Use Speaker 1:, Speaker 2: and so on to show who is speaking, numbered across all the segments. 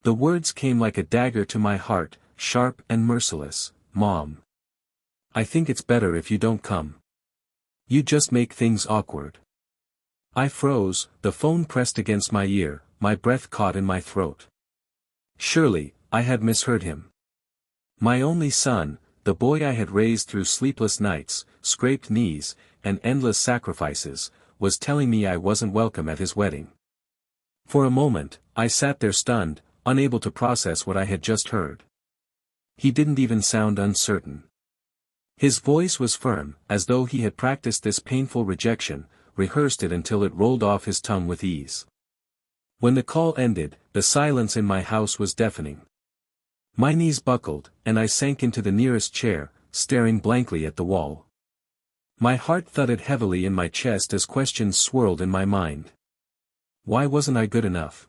Speaker 1: The words came like a dagger to my heart, sharp and merciless. Mom. I think it's better if you don't come. You just make things awkward. I froze, the phone pressed against my ear, my breath caught in my throat. Surely, I had misheard him. My only son, the boy I had raised through sleepless nights, scraped knees, and endless sacrifices, was telling me I wasn't welcome at his wedding. For a moment, I sat there stunned, unable to process what I had just heard. He didn't even sound uncertain. His voice was firm, as though he had practiced this painful rejection, rehearsed it until it rolled off his tongue with ease. When the call ended, the silence in my house was deafening. My knees buckled, and I sank into the nearest chair, staring blankly at the wall. My heart thudded heavily in my chest as questions swirled in my mind. Why wasn't I good enough?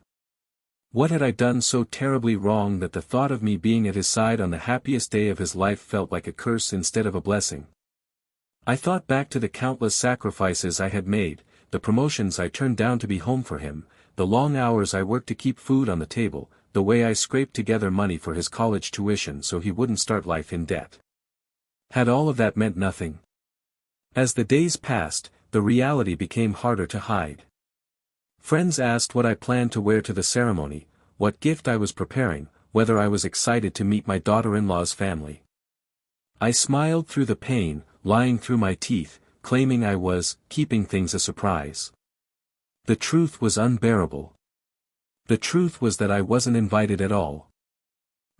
Speaker 1: What had I done so terribly wrong that the thought of me being at his side on the happiest day of his life felt like a curse instead of a blessing? I thought back to the countless sacrifices I had made, the promotions I turned down to be home for him, the long hours I worked to keep food on the table, the way I scraped together money for his college tuition so he wouldn't start life in debt. Had all of that meant nothing? As the days passed, the reality became harder to hide. Friends asked what I planned to wear to the ceremony, what gift I was preparing, whether I was excited to meet my daughter-in-law's family. I smiled through the pain, lying through my teeth, claiming I was keeping things a surprise. The truth was unbearable. The truth was that I wasn't invited at all.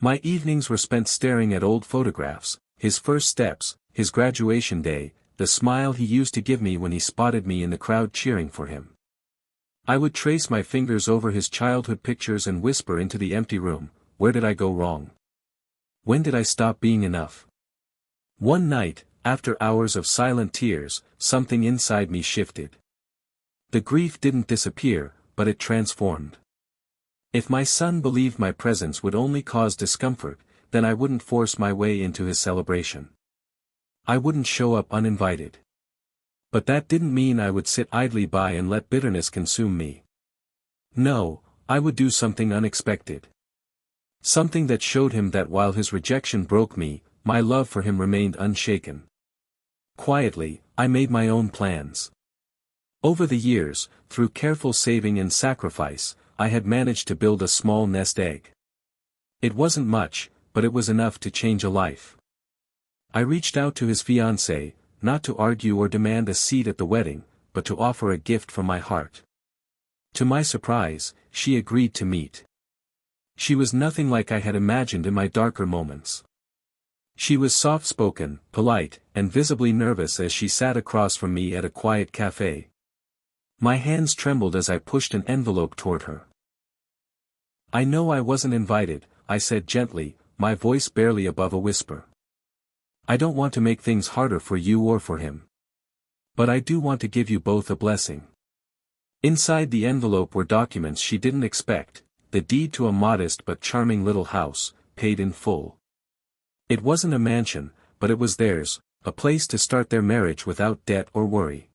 Speaker 1: My evenings were spent staring at old photographs, his first steps, his graduation day, the smile he used to give me when he spotted me in the crowd cheering for him. I would trace my fingers over his childhood pictures and whisper into the empty room, where did I go wrong? When did I stop being enough? One night, after hours of silent tears, something inside me shifted. The grief didn't disappear, but it transformed. If my son believed my presence would only cause discomfort, then I wouldn't force my way into his celebration. I wouldn't show up uninvited. But that didn't mean I would sit idly by and let bitterness consume me. No, I would do something unexpected. Something that showed him that while his rejection broke me, my love for him remained unshaken. Quietly, I made my own plans. Over the years, through careful saving and sacrifice, I had managed to build a small nest egg. It wasn't much, but it was enough to change a life. I reached out to his fiancée, not to argue or demand a seat at the wedding, but to offer a gift from my heart. To my surprise, she agreed to meet. She was nothing like I had imagined in my darker moments. She was soft-spoken, polite, and visibly nervous as she sat across from me at a quiet cafe. My hands trembled as I pushed an envelope toward her. I know I wasn't invited, I said gently, my voice barely above a whisper. I don't want to make things harder for you or for him. But I do want to give you both a blessing. Inside the envelope were documents she didn't expect, the deed to a modest but charming little house, paid in full. It wasn't a mansion, but it was theirs, a place to start their marriage without debt or worry.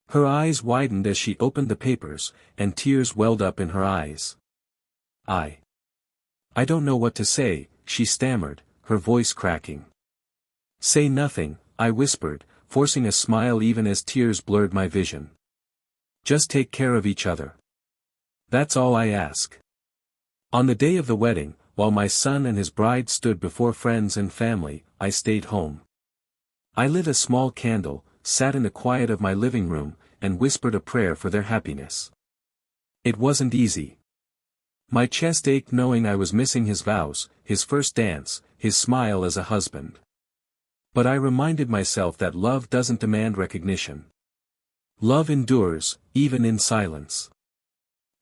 Speaker 1: Her eyes widened as she opened the papers, and tears welled up in her eyes. I don't know what to say, she stammered, her voice cracking. Say nothing, I whispered, forcing a smile even as tears blurred my vision. Just take care of each other. That's all I ask. On the day of the wedding, while my son and his bride stood before friends and family, I stayed home. I lit a small candle, sat in the quiet of my living room, and whispered a prayer for their happiness. It wasn't easy. My chest ached knowing I was missing his vows, his first dance, his smile as a husband. But I reminded myself that love doesn't demand recognition. Love endures, even in silence.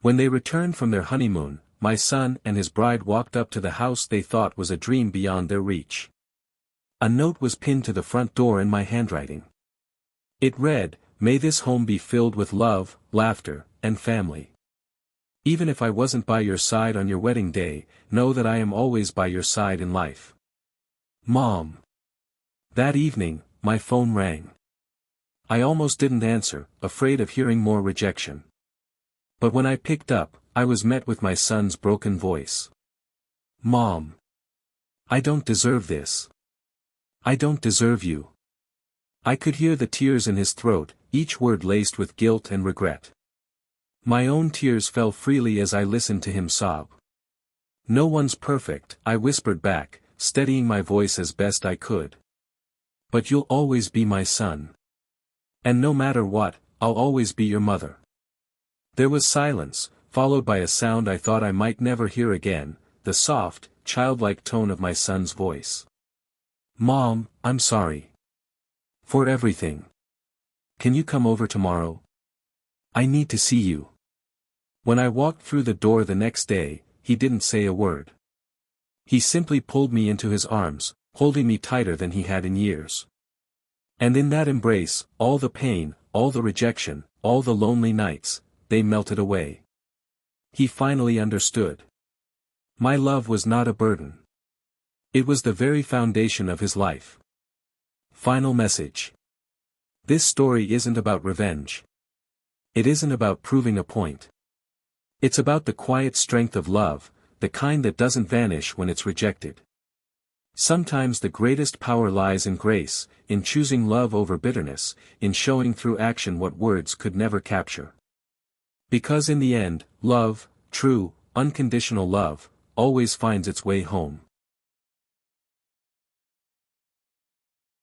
Speaker 1: When they returned from their honeymoon, my son and his bride walked up to the house they thought was a dream beyond their reach. A note was pinned to the front door in my handwriting. It read, "May this home be filled with love, laughter, and family. Even if I wasn't by your side on your wedding day, know that I am always by your side in life." Mom. That evening, my phone rang. I almost didn't answer, afraid of hearing more rejection. But when I picked up, I was met with my son's broken voice. Mom. I don't deserve this. I don't deserve you. I could hear the tears in his throat, each word laced with guilt and regret. My own tears fell freely as I listened to him sob. No one's perfect, I whispered back, steadying my voice as best I could. But you'll always be my son. And no matter what, I'll always be your mother. There was silence, followed by a sound I thought I might never hear again, the soft, childlike tone of my son's voice. Mom, I'm sorry. For everything. Can you come over tomorrow? I need to see you. When I walked through the door the next day, he didn't say a word. He simply pulled me into his arms, holding me tighter than he had in years. And in that embrace, all the pain, all the rejection, all the lonely nights, they melted away. He finally understood. My love was not a burden. It was the very foundation of his life. Final message. This story isn't about revenge. It isn't about proving a point. It's about the quiet strength of love, the kind that doesn't vanish when it's rejected. Sometimes the greatest power lies in grace, in choosing love over bitterness, in showing through action what words could never capture. Because in the end, love, true, unconditional love, always finds its way home.